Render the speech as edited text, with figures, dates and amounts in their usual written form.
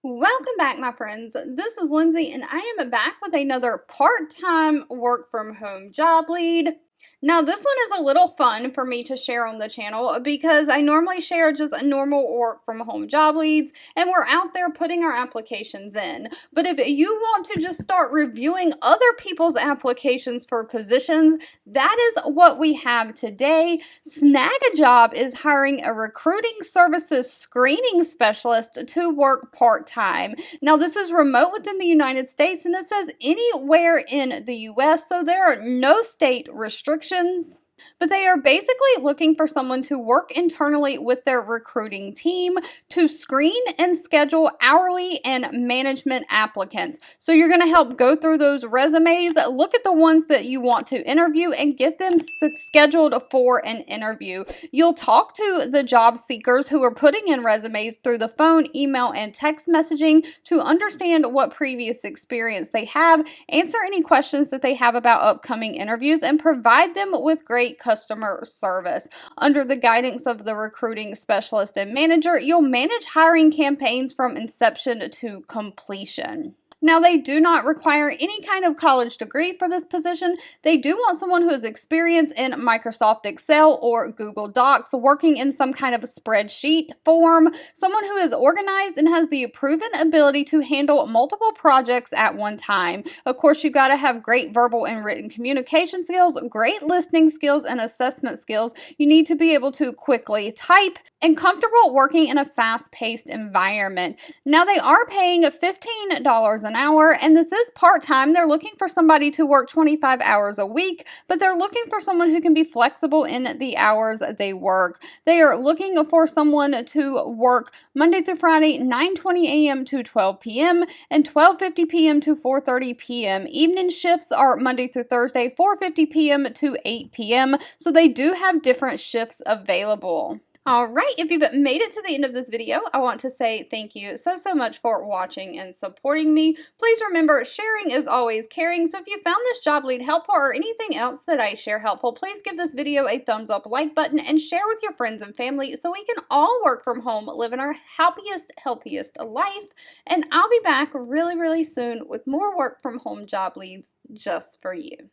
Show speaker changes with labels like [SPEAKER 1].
[SPEAKER 1] Welcome back, my friends. This is Lindsay, and I am back with another part-time work from home job lead. Now, this one is a little fun for me to share on the channel because I normally share just a normal work from home job leads, and we're out there putting our applications in. But if you want to just start reviewing other people's applications for positions, that is what we have today. Snag a Job is hiring a recruiting services screening specialist to work part-time. Now, this is remote within the United States, and it says anywhere in the US, so there are no state restrictions. But they are basically looking for someone to work internally with their recruiting team to screen and schedule hourly and management applicants. So you're going to help go through those resumes, look at the ones that you want to interview, and get them scheduled for an interview. You'll talk to the job seekers who are putting in resumes through the phone, email, and text messaging to understand what previous experience they have, answer any questions that they have about upcoming interviews, and provide them with great customer service. Under the guidance of the recruiting specialist and manager, you'll manage hiring campaigns from inception to completion. Now, they do not require any kind of college degree for this position. They do want someone who has experience in Microsoft Excel or Google Docs, working in some kind of a spreadsheet form, someone who is organized and has the proven ability to handle multiple projects at one time. Of course, you've got to have great verbal and written communication skills, great listening skills, and assessment skills. You need to be able to quickly type and comfortable working in a fast-paced environment. Now, they are paying $15 an hour, and this is part-time. They're looking for somebody to work 25 hours a week, but they're looking for someone who can be flexible in the hours they work. They are looking for someone to work Monday through Friday, 9:20 a.m. to 12 p.m. and 12:50 p.m. to 4:30 p.m. Evening shifts are Monday through Thursday, 4:50 p.m. to 8 p.m., so they do have different shifts available. All right, if you've made it to the end of this video, I want to say thank you so much for watching and supporting me. Please remember, sharing is always caring. So if you found this job lead helpful or anything else that I share helpful, please give this video a thumbs up, like button, and share with your friends and family so we can all work from home, live in our happiest, healthiest life. And I'll be back really soon with more work from home job leads just for you.